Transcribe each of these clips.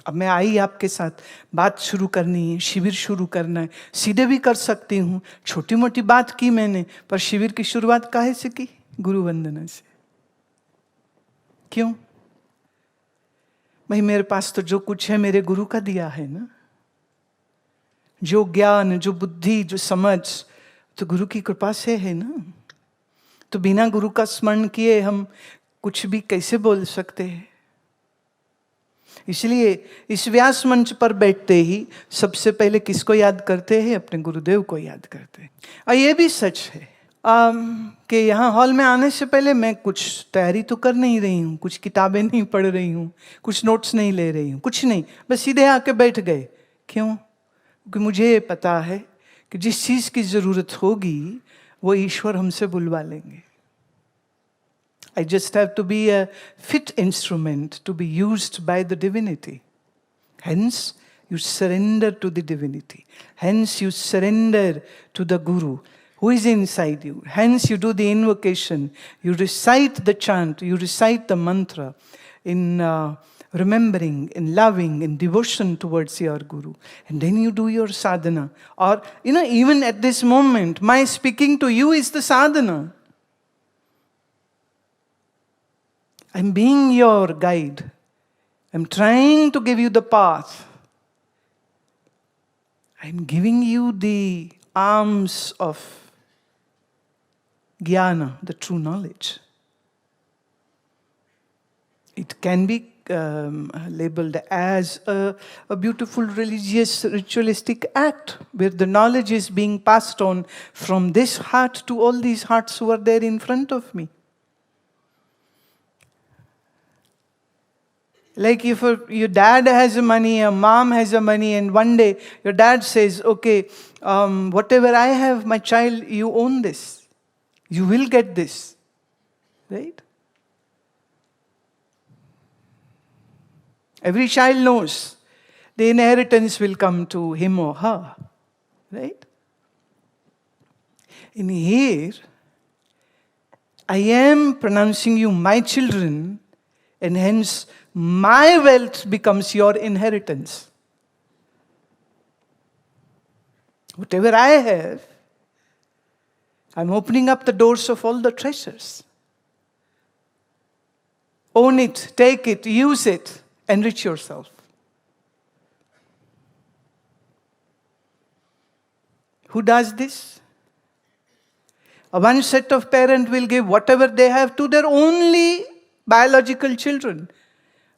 अब मैं आई आपके साथ, बात शुरू करनी है, शिविर शुरू करना है। सीधे भी कर सकती हूँ, छोटी मोटी बात की मैंने, पर शिविर की शुरुआत काहे से की? गुरु वंदना से। क्यों? भाई मेरे पास तो जो कुछ है मेरे गुरु का दिया है ना। जो ज्ञान, जो बुद्धि, जो समझ, तो गुरु की कृपा से है ना। तो बिना गुरु का स्मरण किए हम कुछ भी कैसे बोल सकते हैं? इसलिए इस व्यास मंच पर बैठते ही सबसे पहले किसको याद करते हैं? अपने गुरुदेव को याद करते हैं। और ये भी सच है कि यहाँ हॉल में आने से पहले मैं कुछ तैयारी तो कर नहीं रही हूँ, कुछ किताबें नहीं पढ़ रही हूँ, कुछ नोट्स नहीं ले रही हूँ, कुछ नहीं, बस सीधे आके बैठ गए। क्यों? क्योंकि मुझे पता है कि जिस चीज़ की ज़रूरत होगी वो ईश्वर हमसे बुलवा लेंगे। I just have to be a fit instrument to be used by the divinity. Hence, you surrender to the divinity. Hence, you surrender to the Guru who is inside you. Hence, you do the invocation. You recite the chant. You recite the mantra in remembering, in loving, in devotion towards your Guru. And then you do your sadhana. Or, even at this moment, my speaking to you is the sadhana. I'm being your guide. I'm trying to give you the path. I'm giving you the arms of jnana, the true knowledge. It can be labeled as a beautiful religious, ritualistic act where the knowledge is being passed on from this heart to all these hearts who are there in front of me. Like if your dad has money, your mom has money, and one day your dad says, okay, whatever I have, my child, you own this. You will get this. Right? Every child knows the inheritance will come to him or her. Right? In here, I am pronouncing you my children, and hence my wealth becomes your inheritance. Whatever I have, I'm opening up the doors of all the treasures. Own it, take it, use it, enrich yourself. Who does this? One set of parents will give whatever they have to their only biological children,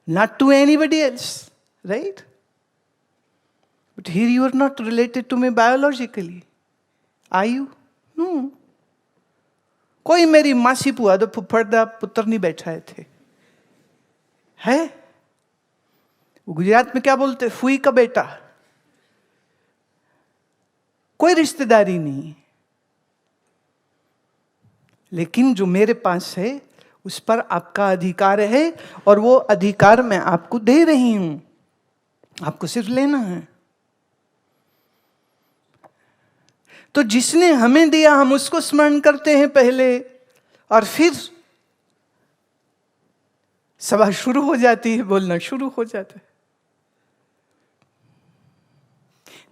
not to anybody else, right? But here you are not related to me biologically. Are you? No. कोई मेरी मासी पुआ दो फुफड़दा पुत्र नहीं बैठा थे है? वो गुजरात में क्या बोलते? फुई का बेटा। कोई रिश्तेदारी नहीं, लेकिन जो मेरे पास है उस पर आपका अधिकार है, और वो अधिकार मैं आपको दे रही हूं, आपको सिर्फ लेना है। तो जिसने हमें दिया हम उसको स्मरण करते हैं पहले, और फिर सभा शुरू हो जाती है, बोलना शुरू हो जाता है।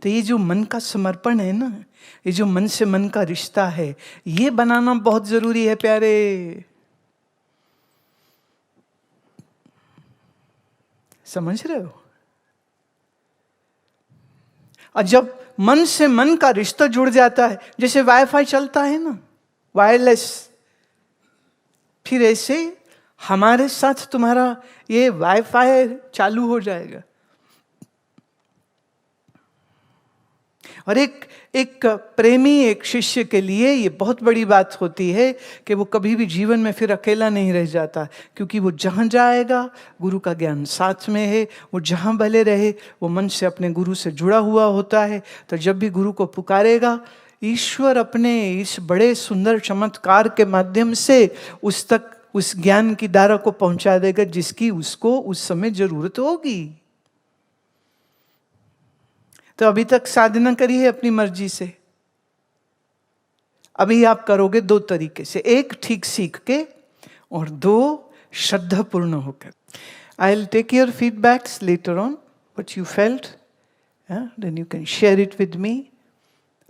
तो ये जो मन का समर्पण है ना, ये जो मन से मन का रिश्ता है, ये बनाना बहुत जरूरी है प्यारे। समझ रहे हो? और जब मन से मन का रिश्ता जुड़ जाता है, जैसे वाईफाई चलता है ना, वायरलेस, फिर ऐसे हमारे साथ तुम्हारा ये वाईफाई चालू हो जाएगा। और एक प्रेमी, एक शिष्य के लिए ये बहुत बड़ी बात होती है कि वो कभी भी जीवन में फिर अकेला नहीं रह जाता, क्योंकि वो जहाँ जाएगा गुरु का ज्ञान साथ में है। वो जहाँ भले रहे वो मन से अपने गुरु से जुड़ा हुआ होता है। तो जब भी गुरु को पुकारेगा, ईश्वर अपने इस बड़े सुंदर चमत्कार के माध्यम से उस तक उस ज्ञान की धारा को पहुंचा देगा जिसकी उसको उस समय जरूरत होगी। तो अभी तक साधना करी है अपनी मर्जी से, अभी आप करोगे दो तरीके से, एक ठीक सीख के और दो श्रद्धापूर्ण होकर। I will take your feedbacks later on. what you felt, then you can share it with me.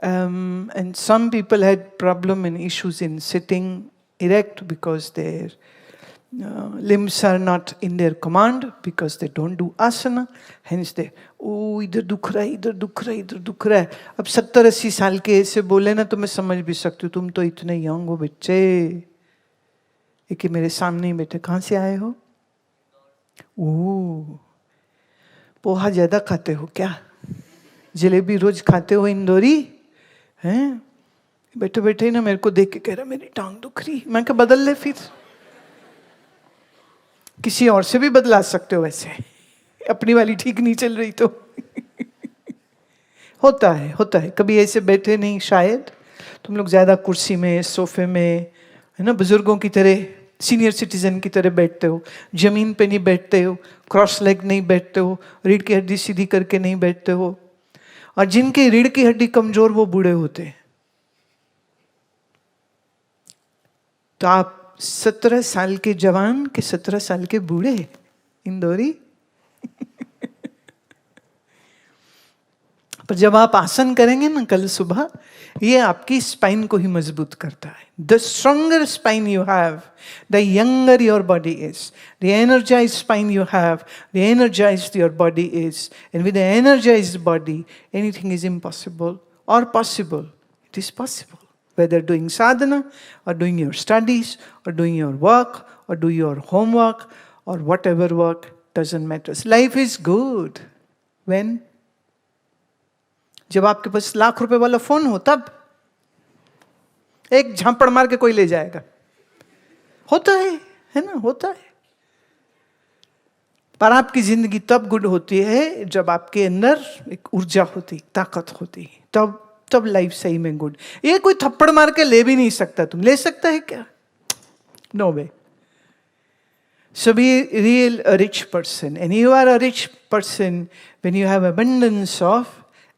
And some people had problem and issues in sitting erect because their limbs are not in their command, because they don't do asana. Hence they, इधर दुख रहा है, इधर दुख रहा है, इधर दुख रहा है. अब 70-80 साल के ऐसे बोले ना तो मैं समझ भी सकती हूँ, तुम तो इतने यंग हो बच्चे. एक मेरे सामने ही बैठे, कहाँ से आए हो? पोहा ज्यादा खाते हो क्या? जलेबी रोज खाते हो इंदौरी हैं? बैठे बैठे ही ना मेरे को देख के कह रहा मेरी टांग दुख रही. मैं क्या बदल ले फिर? किसी और से भी बदला सकते हो वैसे, अपनी वाली ठीक नहीं चल रही तो. होता है. कभी ऐसे बैठे नहीं शायद तुम लोग ज्यादा कुर्सी में, सोफे में, है ना, बुजुर्गों की तरह, सीनियर सिटीजन की तरह बैठते हो. जमीन पे नहीं बैठते हो, क्रॉस लेग नहीं बैठते हो, रीढ़ की हड्डी सीधी करके नहीं बैठते हो. और जिनकी रीढ़ की हड्डी कमजोर वो बूढ़े होते हैं. तो आप 17 साल के जवान के 17 साल के बूढ़े इंदौरी. पर जब आप आसन करेंगे ना कल सुबह, ये आपकी स्पाइन को ही मजबूत करता है. The stronger spine you have, the younger your body is. The energized spine you have, the energized your body is. And with the energized body anything is impossible और possible. It is possible. Whether doing sadhana or doing your studies or doing your work or do your homework or whatever work, doesn't matter. Life is good. When? जब आपके पास लाख रुपए वाला phone हो तब एक झापड़ मार के कोई ले जाएगा. होता है ना, होता है. पर आपकी जिंदगी तब गुड होती है जब आपके अंदर एक ऊर्जा होती, ताकत होती. तब लाइफ सही में गुड. ये कोई थप्पड़ मार के ले भी नहीं सकता. तुम ले सकता है क्या? No way. So be real a rich person, and you are a rich person when you have abundance of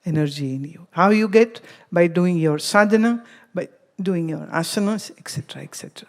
energy in you. How you get? By doing your sadhana, by doing your asanas, etc., etc.